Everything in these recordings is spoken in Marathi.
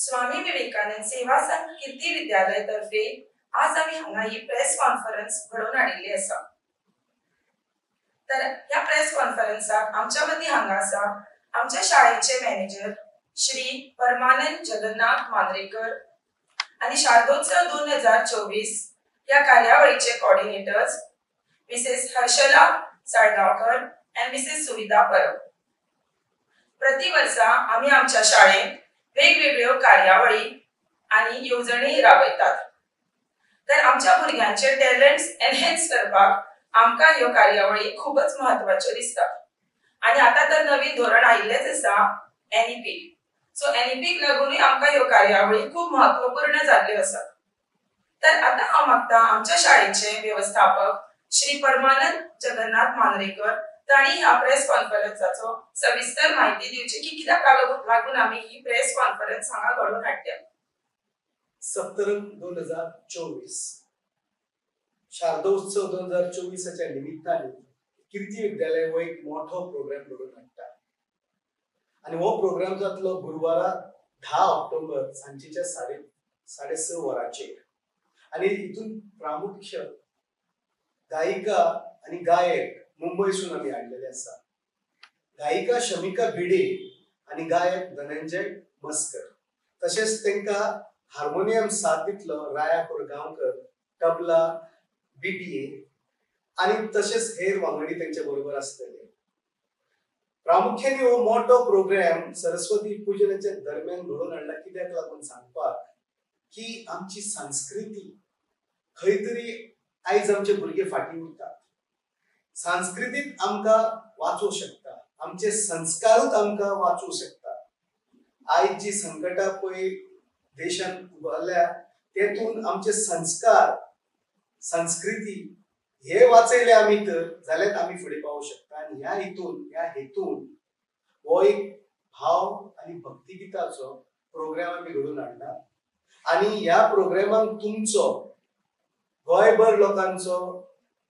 स्वामी विवेकानंद सेवा संघ कीर्ती विद्यालय तर्फे आज आम्ही हांगा ही प्रेस कॉन्फरन्स घडोवन हाडिल्ली आसा। तर ह्या प्रेस कॉन्फरन्साक आमच्या मदीं हांगा आसा आमच्या शाळेचे मॅनेजर श्री परमानंद जगन्नाथ मांद्रेकर आणि शारदोत्सव 2024 या कार्यावळीचे कोऑर्डिनेटर्स मिसेस हर्षला साळगावकर आणि मिसेस सुविधा परब। प्रति वर्सा आम्ही आमच्या शाळेत वेगवेगळ्यो कार्यावळी आणि येवजणी राबयतात। तर आमच्या भुरग्यांचे टॅलेंट्स एनहान्स करपाक आमकां ह्यो कार्यावळी खूपच महत्वाच्यो दिसतात। आणि आता तर नवीन धोरण आयिल्लेच आसा एनईपी। सो एनईपीक लागूनय आमकां ह्यो कार्यावळी खूप महत्वपूर्ण जाल्ल्यो आसात। तर आता हांव मागता आमच्या शाळेचे व्यवस्थापक श्री परमानंद जगन्नाथ मांद्रेकर तांणी ह्या प्रेस कॉन्फरन्साचो सविस्तर माहिती दिवची की कित्याक लागून आमी ही प्रेस कॉन्फरन्स हांगा घडोवन हाडल्या। सप्तरंग 2024 शारदोत्सव 2024 निमित्ताने कीर्ती विद्यालय हो एक मोठो प्रोग्राम घडोवन हाडटा आणि हो प्रोग्राम जातलो गुरुवारा 10 ऑक्टोबर सांजेच्या 6:30 वरांचेर। आणि हितून प्रामुख्य गायिका आणि गायक मुंबईसून आमी हाडलेले आसा। गायिका शमिका भिडे आणि गायक धनंजय मस्कर, तशेंच तेंका हार्मोनियम साथ दितलो राया कोरगांवकर, तबला बीटीए आणि तशेंच हेर वांगडी तेंचे बरोबर आसतले। प्रामुख्याने हो मोठो प्रोग्राम सरस्वती पूजनाच्या दरम्यान घडोवन हाडला कित्याक लागून सांगपाक की आमची संस्कृती खंय तरी आयज आमचे भुरगे फाटीं उरतात। संस्कृतीत आमकां वाचूंक शकता, आमचे संस्कारूच आमकां वाचूंक शकता। आयज जी संकटां पळय देशांत उबारल्या तेतून आमचे संस्कार संस्कृती हे वाचयले आमी तर जाल्यार आमी फुडें पावूंक शकता। आनी ह्या हेतून हो एक भाव आनी भक्तिगिताचो प्रोग्राम आमी घडोवन हाडला। आणि ह्या प्रोग्रामाक तुमचो गोंयभर लोकांचो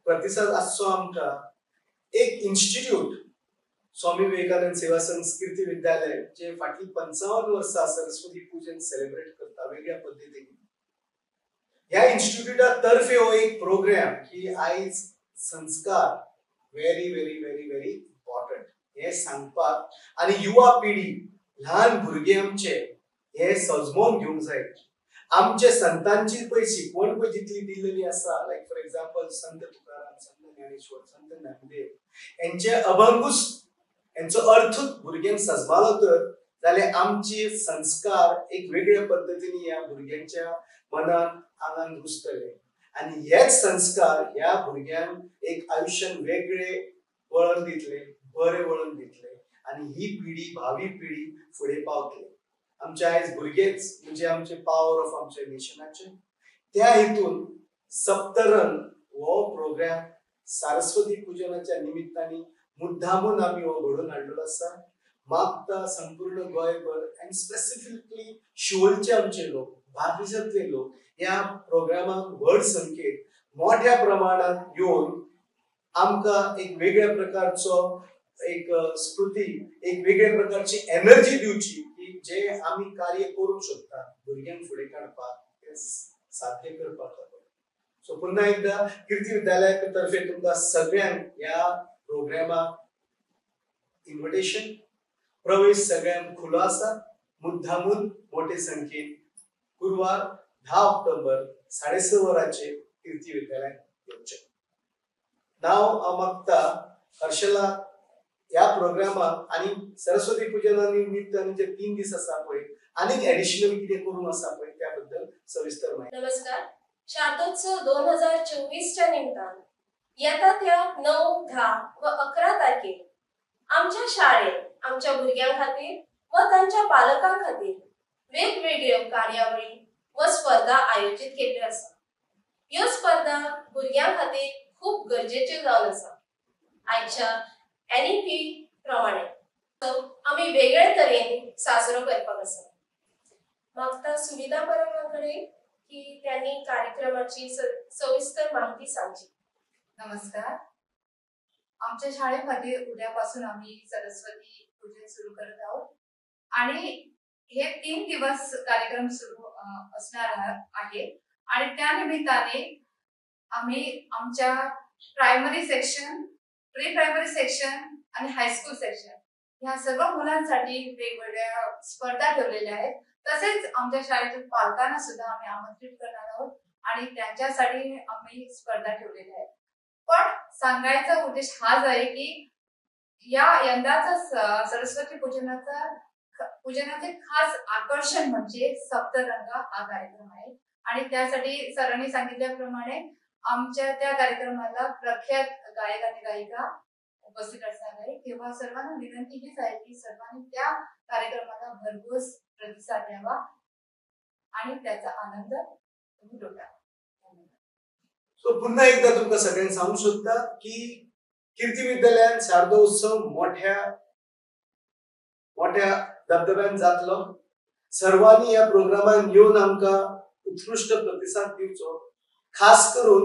प्रतिसाद आसचो आमकां एक इन्स्टिट्यूट स्वामी विवेकानंद सेवा संघ कीर्ती विद्यालय जे फाटली 55 वर्सां सरस्वती पूजन सेलिब्रेट करता वेगळ्या पद्धतीने। ह्या इन्स्टिट्यूटा तर्फे हो एक प्रोग्राम की आयज संस्कार very very very very important हे सांगपाक आणि युवा पिढी ल्हान भुरगे आमचे हे सजमोवन घेवंक जाय। आमचे संतांची पळय शिकवण पळय जितली दिल्लेली आसा, लायक फॉर एग्जांपल संत तुकाराम, संत ज्ञानेश्वर, संत ज्ञानदेव यांचे अभंगूच यांचो अर्थूच भुरग्यांक सजमालो तर जाल्यार आमचे संस्कार एक वेगळ्या पद्धतीने ह्या भुरग्यांच्या मनान आंगान घुसतले। आणि हेच संस्कार ह्या भुरग्यांक एक आयुष्यान वेगळे वळण दितले, बरे वळण दितले आणि ही पिढी भावी पिढी फुडें पावतली। आमचे आयज भुरगेच म्हणजे आमचे पावर ऑफ आमच्या नेशनाचे। त्या हेतून सप्तरंग हो प्रोग्राम सरस्वती पूजनाच्या निमित्ताने मुद्दामून आमी हो घडोवन हाडलेलो आसा। मागता संपूर्ण गोंयभर आनी स्पेसिफिकली शिवोलचे आमचे लोक, बार्देशांतले लोक ह्या प्रोग्रामाक व्हड संख्येन मोठ्या प्रमाणात येवन आमकां एक वेगळ्या प्रकारचो एक स्फूर्ती, एक वेगळ्या प्रकारची एनर्जी दिवची की जे आमी कार्य करूंक सोदता भुरग्यांक फुडें काडपाक, ते साध्य करपाक। सो पुन्हा एकदा कीर्ती विद्यालया तर्फे तुमकां सगळ्यांक ह्या प्रोग्रामाक इन्व्हिटेशन, प्रवेश सगळ्यांक खुलो आसा। मुद्दामून मोठे संख्येन गुरुवार 10 ऑक्टोबर 6:30 वरांचेर कीर्ती विद्यालयात येवचें। नाव हांव मागता हर्षला ह्या प्रोग्रामाक आणि सरस्वती पूजना निमित्तान जे 3 दीस आसा पळय आनीक एडिशनल कितें करूंक आसा पळय त्याबद्दल सविस्तर माहिती। नमस्कार। शारदोत्सव 2024 च्या निमित्तान येता त्या 9, 10 व 11 तारखेर आमच्या शाळेत आमच्या भुरग्यां खातीर व तांच्या पालकां खातीर वेगवेगळ्यो कार्यावळी व स्पर्धा आयोजित केल्ल्यो आसा। ह्यो स्पर्धा भुरग्यां खातीर खूप गरजेच्यो जावन आसा। आयच्या एनईपी प्रमाणे आमी वेगळे तरेन साजरो करपाक आसा। मागता सुविधा परबांकडे की त्यांनी कार्यक्रमाची सविस्तर माहिती सांगची। नमस्कार। आमच्या शाळे खातीर उद्यापासून आम्ही सरस्वती पूजन सुरू करत आहोत आणि हे 3 दिवस कार्यक्रम सुरू असणार आहे आणि त्या निमित्ताने आम्ही आमच्या primary section, pre primary section आणि हायस्कूल सेक्शन ह्या सर्व मुलांसाठी वेगवेगळ्या स्पर्धा ठेवलेल्या आहेत. तसेच आमच्या शाळेतील पालकांना सुद्धा आम्ही आमंत्रित करणार आहोत आणि त्यांच्यासाठी आम्ही स्पर्धा ठेवलेल्या आहेत. पण सांगायचा उद्देश हाच आहे की यंदाचा सरस्वती पूजनाचे खास आकर्षण म्हणजे सप्तरंग हा कार्यक्रम आहे आणि त्यासाठी सरांनी सांगितल्याप्रमाणे आमच्या त्या कार्यक्रमाला प्रख्यात गायक आणि गायिका उपस्थित असणार आहे. तेव्हा सर्वांना विनंती हीच आहे की सर्वांनी त्या कार्यक्रमाला भरघोस प्रतिसाद द्यावा आणि त्याचा आनंद तुम्ही लुटावा. सो पुन्हा एकदा तुमका सगळ्यांना सांगू शकता की कीर्ती विद्यालयात शारदोत्सव मोठ्या दबदब्यान जातलो. सर्वांनी या प्रोग्रामान येऊन आमका उत्कृष्ट प्रतिसाद दिवचो. खास करून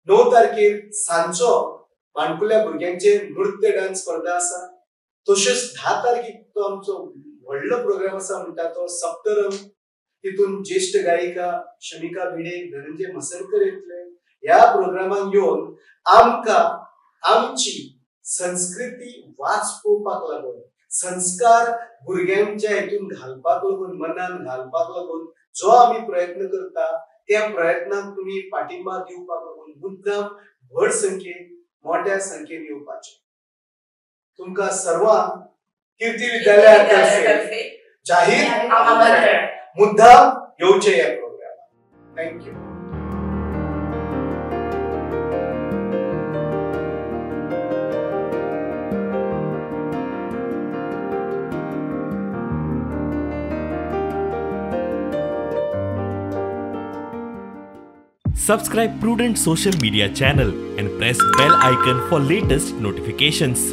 9 तारखेर सांजचो माणकुल्या भुरग्यांचे नृत्य डान्स स्पर्धा आसा. तशेंच 10 तारखेक तो आमचो व्हडलो प्रोग्राम आसा म्हणटा तो सप्तरंग. तितून ज्येष्ठ गायिका शमिका भिडे, धनंजय मसरकर येतले. या प्रोग्रामान येऊन आमका आमची संस्कृती वाचपोवपाक लागून, संस्कार भुरग्यांच्या हितून घालपाक लागून, मनान घालपाक लागून जो आम्ही प्रयत्न करता त्या प्रयत्नाक तुम्ही पाठिंबा दिवपाक लागून मुद्दाम व्हड संख्येन, मोठ्या संख्येन येवपाचे. तुमका सर्वांक कीर्ती विद्यालयातर्फे जाहीर आमंत्रण. मुद्दाम येवचे या प्रोग्रामात. Thank you. Subscribe Prudent social media channel and press bell icon for latest notifications.